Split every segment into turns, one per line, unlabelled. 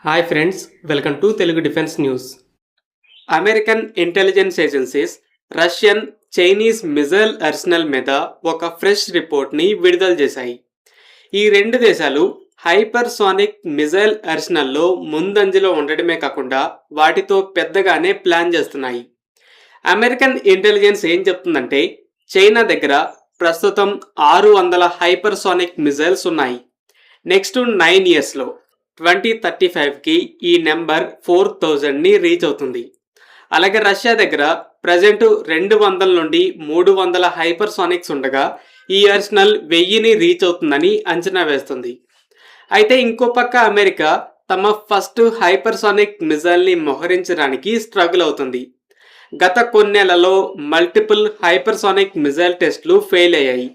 Hi friends, welcome to Telugu defence news. American intelligence agencies Russian, Chinese missile Arsenal మీద ఒక fresh రిపోర్ట్ని విడుదల చేశాయి. ఈ రెండు దేశాలు హైపర్సోనిక్ మిజైల్ ఆర్సెనల్లో ముందంజలో ఉండడమే కాకుండా వాటితో పెద్దగానే ప్లాన్ చేస్తున్నాయి. అమెరికన్ ఇంటెలిజెన్స్ ఏం చెప్తుందంటే చైనా దగ్గర ప్రస్తుతం 600 హైపర్సోనిక్ మిజైల్స్ ఉన్నాయి. నెక్స్ట్ 9 ఇయర్స్లో 2035కి ఈ నెంబర్ 4000ని రీచ్ అవుతుంది. అలాగే రష్యా దగ్గర ప్రజెంట్ 200 నుండి 300 హైపర్సోనిక్స్ ఉండగా ఈ ఆర్సెనల్ 1000ని రీచ్ అవుతుందని అంచనా వేస్తుంది. అయితే ఇంకో పక్క అమెరికా తమ ఫస్ట్ హైపర్సోనిక్ మిజైల్ని మోహరించడానికి స్ట్రగుల్ అవుతుంది. గత కొన్నేళ్లలో మల్టిపుల్ హైపర్సోనిక్ మిజైల్ టెస్ట్లు ఫెయిల్ అయ్యాయి.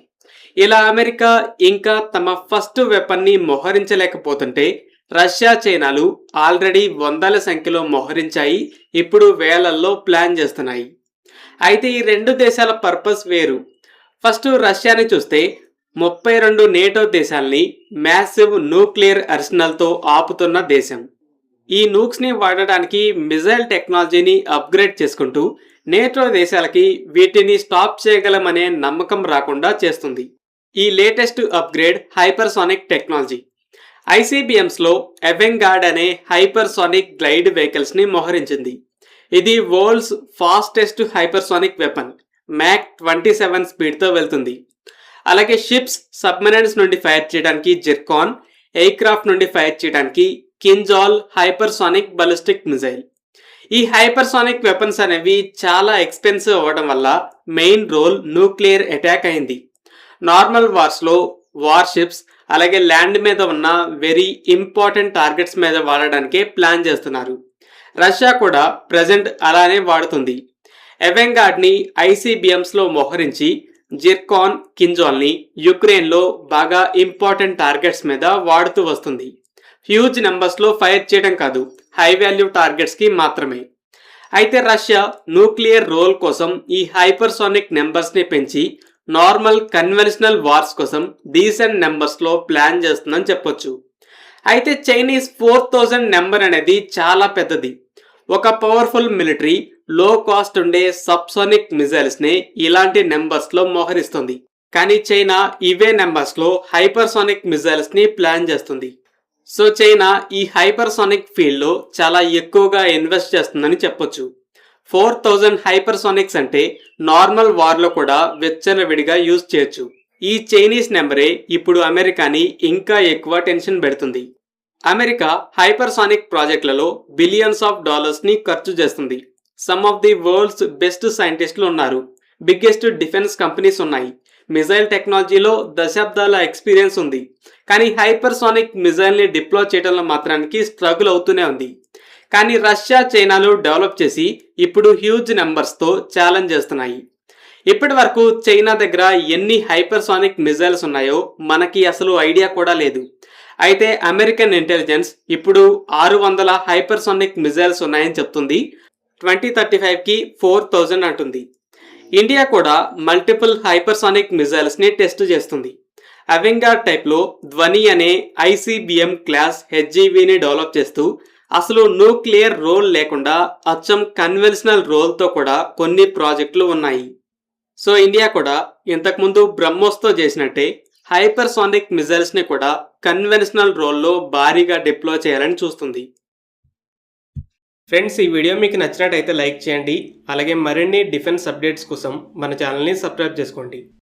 ఇలా అమెరికా ఇంకా తమ ఫస్ట్ వెపన్ని మోహరించలేకపోతుంటే రష్యా, చైనాలు ఆల్రెడీ వందల సంఖ్యలో మోహరించాయి, ఇప్పుడు వేలల్లో ప్లాన్ చేస్తున్నాయి. అయితే ఈ రెండు దేశాల పర్పస్ వేరు. ఫస్ట్ రష్యాని చూస్తే 32 నేటో దేశాల్ని మ్యాసివ్ న్యూక్లియర్ ఆర్సెనల్తో ఆపుతున్న దేశం. ఈ నూక్స్ని వాడడానికి మిజైల్ టెక్నాలజీని అప్గ్రేడ్ చేసుకుంటూ నేటో దేశాలకి వీటిని స్టాప్ చేయగలమనే నమ్మకం రాకుండా చేస్తుంది. ఈ లేటెస్ట్ అప్గ్రేడ్ హైపర్సోనిక్ టెక్నాలజీ. ఐసీబీఎంస్లో అవెంగార్డ్ అనే హైపర్సోనిక్ గ్లైడ్ వెహికల్స్ని మోహరించింది. ఇది world's fastest hypersonic weapon. Mach 27 స్పీడ్తో వెళ్తుంది. అలాగే షిప్స్, సబ్మెరైన్స్ నుండి ఫైర్ చేయడానికి జిర్కాన్, ఎయిర్క్రాఫ్ట్ నుండి ఫైర్ చేయడానికి కింజాల్ హైపర్సోనిక్ బాలిస్టిక్ మిజైల్. ఈ హైపర్సోనిక్ వెపన్స్ అనేవి చాలా ఎక్స్పెన్సివ్ అవ్వడం వల్ల మెయిన్ రోల్ న్యూక్లియర్ అటాక్ అయింది. నార్మల్ వార్స్లో వార్షిప్స్ అలాగే ల్యాండ్ మీద ఉన్న వెరీ ఇంపార్టెంట్ టార్గెట్స్ మీద వాడడానికే ప్లాన్ చేస్తున్నారు. రష్యా కూడా ప్రజెంట్ అలానే వాడుతుంది. అవెంగార్డ్ని ఐసీబీఎంస్లో మోహరించి జిర్కాన్, కింజాల్ని యుక్రెయిన్లో బాగా ఇంపార్టెంట్ టార్గెట్స్ మీద వాడుతూ వస్తుంది. హ్యూజ్ నెంబర్స్లో ఫైర్ చేయడం కాదు, హై వాల్యూ టార్గెట్స్కి మాత్రమే. అయితే రష్యా న్యూక్లియర్ రోల్ కోసం ఈ హైపర్సోనిక్ నెంబర్స్ని పెంచి నార్మల్ కన్వెన్షనల్ వార్స్ కోసం డీసెంట్ నెంబర్స్లో ప్లాన్ చేస్తుందని చెప్పొచ్చు. అయితే చైనీస్ 4000 నెంబర్ అనేది చాలా పెద్దది. ఒక పవర్ఫుల్ మిలిటరీ లో కాస్ట్ ఉండే సబ్సోనిక్ మిజైల్స్ని ఇలాంటి నెంబర్స్లో మోహరిస్తుంది. కానీ చైనా ఇవే నెంబర్స్లో హైపర్సోనిక్ మిజైల్స్ని ప్లాన్ చేస్తుంది. సో చైనా ఈ హైపర్సోనిక్ ఫీల్డ్లో చాలా ఎక్కువగా ఇన్వెస్ట్ చేస్తుందని చెప్పొచ్చు. 4000 హైపర్సోనిక్స్ అంటే నార్మల్ వార్లో కూడా విచ్చలవిడిగా యూజ్ చేయొచ్చు. ఈ చైనీస్ నెంబరే ఇప్పుడు అమెరికాని ఇంకా ఎక్కువ టెన్షన్ పెడుతుంది. అమెరికా హైపర్సోనిక్ ప్రాజెక్టులలో బిలియన్స్ ఆఫ్ డాలర్స్ని ఖర్చు చేస్తుంది. Some of the world's best సైంటిస్టులు ఉన్నారు. బిగ్గెస్ట్ డిఫెన్స్ కంపెనీస్ ఉన్నాయి. మిజైల్ టెక్నాలజీలో దశాబ్దాల ఎక్స్పీరియన్స్ ఉంది. కానీ హైపర్సోనిక్ మిజైల్ని డిప్లాయ్ చేయడంలో మాత్రానికి స్ట్రగుల్ అవుతూనే ఉంది. కానీ రష్యా, చైనాలు డెవలప్ చేసి ఇప్పుడు హ్యూజ్ నెంబర్స్తో ఛాలెంజ్ చేస్తున్నాయి. ఇప్పటి వరకు చైనా దగ్గర ఎన్ని హైపర్సోనిక్ మిజైల్స్ ఉన్నాయో మనకి అసలు ఐడియా కూడా లేదు. అయితే అమెరికన్ ఇంటెలిజెన్స్ ఇప్పుడు 600 హైపర్సోనిక్ మిజైల్స్ ఉన్నాయని చెప్తుంది. 2035కి 4000 అంటుంది. ఇండియా కూడా మల్టిపుల్ హైపర్సోనిక్ మిజైల్స్ని టెస్ట్ చేస్తుంది. అవెంగార్డ్ టైప్లో ధ్వని అనే ఐసీబీఎం క్లాస్ హెచ్జీవీని డెవలప్ చేస్తూ అసలు న్యూక్లియర్ రోల్ లేకుండా అచ్చం కన్వెన్షనల్ రోల్తో కూడా కొన్ని ప్రాజెక్టులు ఉన్నాయి. సో ఇండియా కూడా ఇంతకుముందు బ్రహ్మోస్తో చేసినట్టే హైపర్సోనిక్ మిజైల్స్ని కూడా కన్వెన్షనల్ రోల్లో భారీగా డిప్లాయ్ చేయాలని చూస్తుంది. ఫ్రెండ్స్, ఈ వీడియో మీకు నచ్చినట్టయితే లైక్ చేయండి. అలాగే మరిన్ని డిఫెన్స్ అప్డేట్స్ కోసం మన ఛానల్ని సబ్స్క్రైబ్ చేసుకోండి.